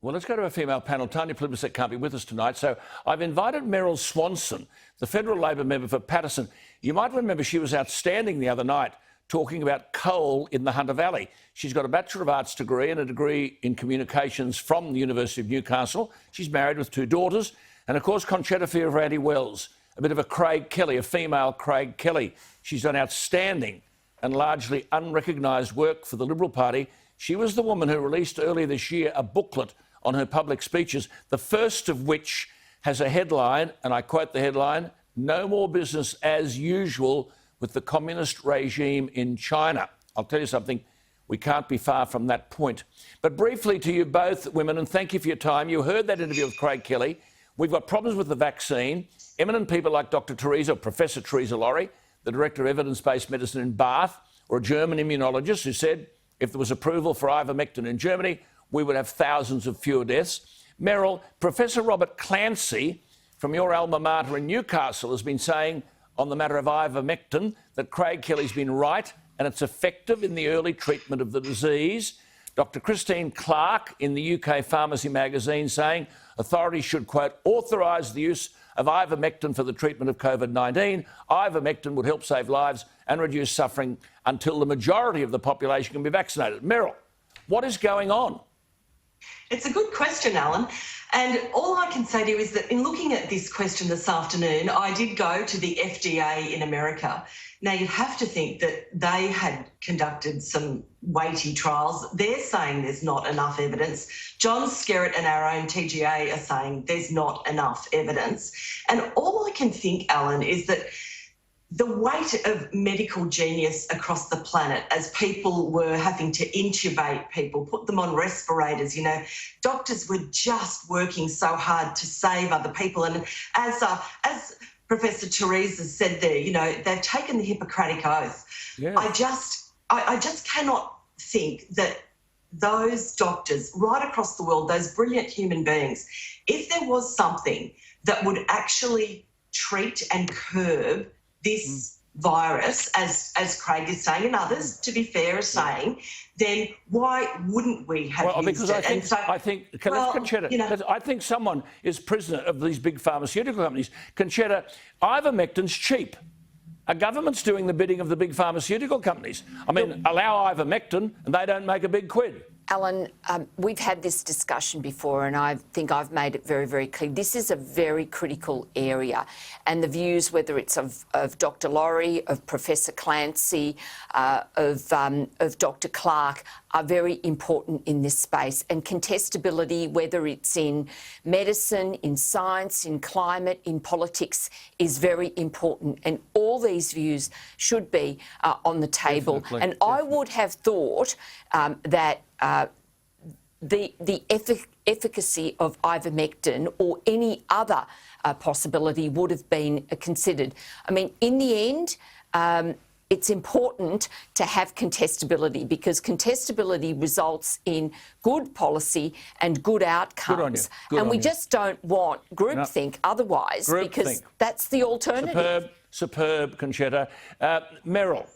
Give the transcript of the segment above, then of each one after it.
Well, let's go to our female panel. Tanya Plibersek can't be with us tonight, so I've invited Meryl Swanson, the federal Labor member for Patterson. You might remember she was outstanding the other night talking about coal in the Hunter Valley. She's got a Bachelor of Arts degree and a degree in communications from the University of Newcastle. She's married with 2 daughters. And, of course, Conchetta Fierravanti-Wells, a bit of a Craig Kelly, a female Craig Kelly. She's done outstanding and largely unrecognised work for the Liberal Party. She was the woman who released earlier this year a booklet on her public speeches, the first of which has a headline, and I quote the headline, "No more business as usual with the communist regime in China." I'll tell you something, we can't be far from that point. But briefly to you both women, and thank you for your time. You heard that interview with Craig Kelly. We've got problems with the vaccine. Eminent people like Professor Teresa Laurie, the Director of Evidence-Based Medicine in Bath, or a German immunologist who said if there was approval for ivermectin in Germany, we would have thousands of fewer deaths. Meryl, Professor Robert Clancy from your alma mater in Newcastle has been saying on the matter of ivermectin that Craig Kelly's been right and it's effective in the early treatment of the disease. Dr Christine Clark in the UK Pharmacy magazine saying authorities should, quote, authorise the use of ivermectin for the treatment of COVID-19. Ivermectin would help save lives and reduce suffering until the majority of the population can be vaccinated. Meryl, what is going on? It's a good question, Alan. And all I can say to you is that in looking at this question this afternoon, I did go to the FDA in America. Now, you'd have to think that they had conducted some weighty trials. They're saying there's not enough evidence. John Skerritt and our own TGA are saying there's not enough evidence. And all I can think, Alan, is that the weight of medical genius across the planet as people were having to intubate people, put them on respirators, doctors were just working so hard to save other people. And as Professor Teresa said there, they've taken the Hippocratic Oath. Yeah. I just cannot think that those doctors right across the world, those brilliant human beings, if there was something that would actually treat and curb this virus, as Craig is saying, and others, to be fair, are saying, then why wouldn't we have used it? I think someone is prisoner of these big pharmaceutical companies. Conchetta, ivermectin's cheap. A government's doing the bidding of the big pharmaceutical companies. I mean, allow ivermectin and they don't make a big quid. Alan, we've had this discussion before and I think I've made it very, very clear. This is a very critical area and the views, whether it's of Dr Laurie, of Professor Clancy, of Dr Clark, are very important in this space. And contestability, whether it's in medicine, in science, in climate, in politics, is very important. And all these views should be on the table. Definitely. I would have thought that the efficacy of ivermectin or any other possibility would have been considered. I mean, in the end, it's important to have contestability because contestability results in good policy and good outcomes. We just don't want groupthink otherwise because that's the alternative. Superb, Conchetta. Meryl,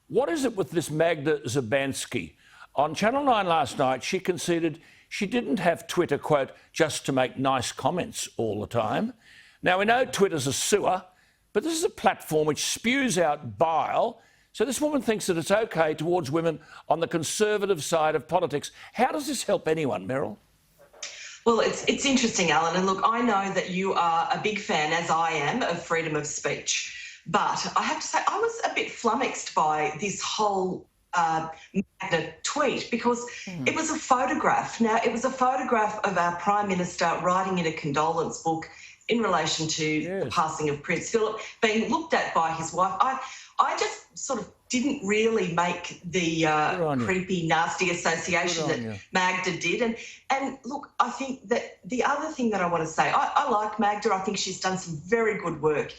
what is it with this Magda Szubanski? On Channel 9 last night, she conceded she didn't have Twitter, quote, just to make nice comments all the time. Now, we know Twitter's a sewer, but this is a platform which spews out bile. So this woman thinks that it's OK towards women on the conservative side of politics. How does this help anyone, Meryl? Well, it's interesting, Alan. And look, I know that you are a big fan, as I am, of freedom of speech. But I have to say, I was a bit flummoxed by this whole Magda tweet because it was a photograph. Now, it was a photograph of our Prime Minister writing in a condolence book in relation to the passing of Prince Philip, being looked at by his wife. I just sort of didn't really make the creepy, nasty association that Magda did. And look, I think that the other thing that I want to say, I like Magda. I think she's done some very good work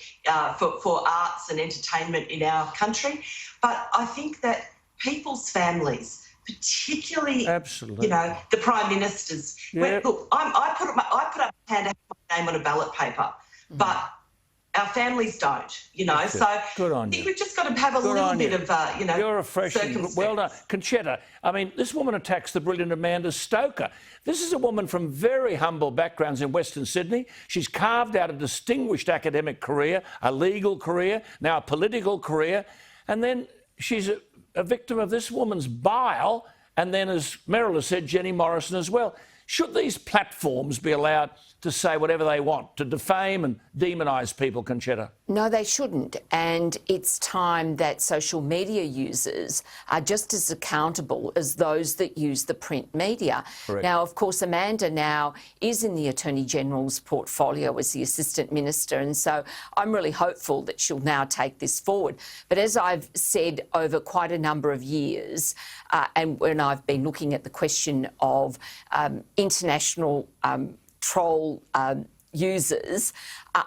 for arts and entertainment in our country. But I think that people's families, particularly, the Prime Ministers. Look, I put up my hand to have my name on a ballot paper, but Our families don't, you know. That's it. So Good on I think you. we've just got to have a Good little on bit you. of, you know, You're refreshing. Well done. Conchetta, I mean, this woman attacks the brilliant Amanda Stoker. This is a woman from very humble backgrounds in Western Sydney. She's carved out a distinguished academic career, a legal career, now a political career, and then she's a victim of this woman's bile, and then, as Meryl has said, Jenny Morrison as well. Should these platforms be allowed to say whatever they want, to defame and demonise people, Conchetta? No, they shouldn't. And it's time that social media users are just as accountable as those that use the print media. Correct. Now, of course, Amanda now is in the Attorney General's portfolio as the Assistant Minister, and so I'm really hopeful that she'll now take this forward. But as I've said over quite a number of years, and when I've been looking at the question of international troll users,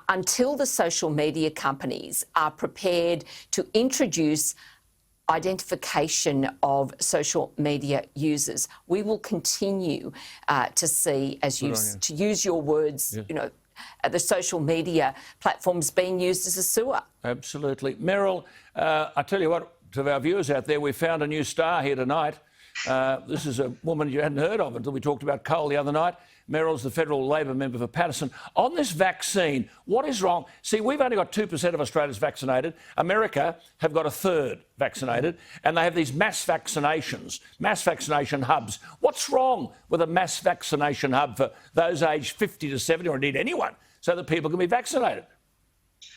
until the social media companies are prepared to introduce identification of social media users, we will continue to see, as to use your words, you know, the social media platforms being used as a sewer. Absolutely. Meryl, I tell you what, to our viewers out there, we found a new star here tonight. This is a woman you hadn't heard of until we talked about coal the other night. Meryl's the federal Labor member for Patterson. On this vaccine, what is wrong? See, we've only got 2% of Australians vaccinated. America have got a third vaccinated, and they have these mass vaccinations, mass vaccination hubs. What's wrong with a mass vaccination hub for those aged 50 to 70, or indeed anyone, so that people can be vaccinated?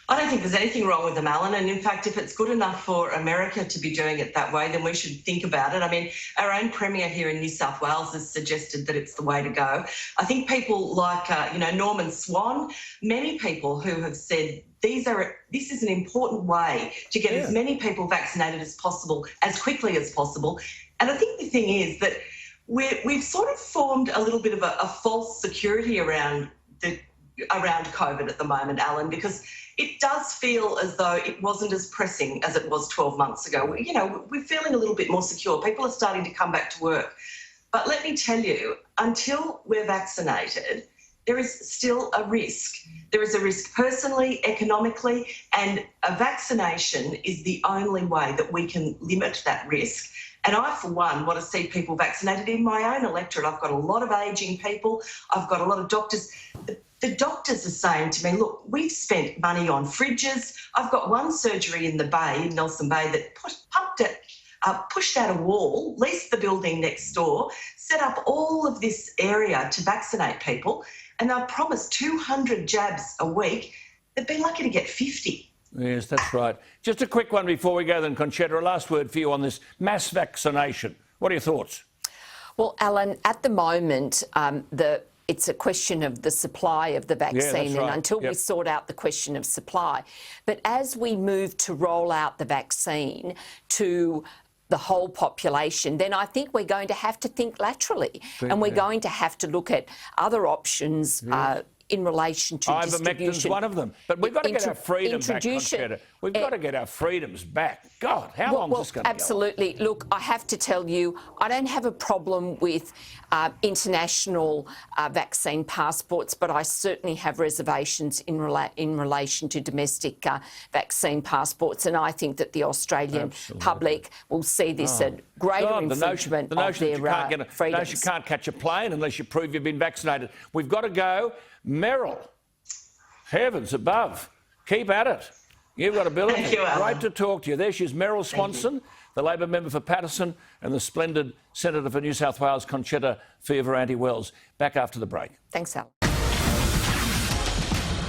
I don't think there's anything wrong with them, Alan. And in fact, if it's good enough for America to be doing it that way, then we should think about it. I mean, our own Premier here in New South Wales has suggested that it's the way to go. I think people like, you know, Norman Swan, many people who have said this is an important way to get as many people vaccinated as possible, as quickly as possible. And I think the thing is that we've sort of formed a little bit of a false security around COVID at the moment, Alan, because it does feel as though it wasn't as pressing as it was 12 months ago. You know, we're feeling a little bit more secure. People are starting to come back to work. But let me tell you, until we're vaccinated, there is still a risk. There is a risk personally, economically, and a vaccination is the only way that we can limit that risk. And I, for one, want to see people vaccinated. In my own electorate, I've got a lot of ageing people. I've got a lot of doctors. The doctors are saying to me, look, we've spent money on fridges. I've got one surgery in the Bay, in Nelson Bay, that pushed out a wall, leased the building next door, set up all of this area to vaccinate people, and they've promised 200 jabs a week. They've been lucky to get 50. Yes, that's right. Just a quick one before we go then, Conchetta, a last word for you on this mass vaccination. What are your thoughts? Well, Alan, at the moment, it's a question of the supply of the vaccine, and until we sort out the question of supply. But as we move to roll out the vaccine to the whole population, then I think we're going to have to think laterally, and we're going to have to look at other options in relation to distribution. Ivermectin's one of them. But we've got to get our freedom back, Conchetta. We've got to get our freedoms back. God, how long is this going to go on? Absolutely. Look, I have to tell you, I don't have a problem with international vaccine passports, but I certainly have reservations in relation to domestic vaccine passports, and I think that the Australian public will see this a greater infringement of their freedoms. The notion you can't catch a plane unless you prove you've been vaccinated. We've got to go. Meryl, heavens above, keep at it. You've got ability. Thank you, Alan. Great to talk to you. There she is, Meryl Swanson, the Labor member for Patterson, and the splendid Senator for New South Wales, Conchetta Fierravanti-Wells. Back after the break. Thanks, Alan.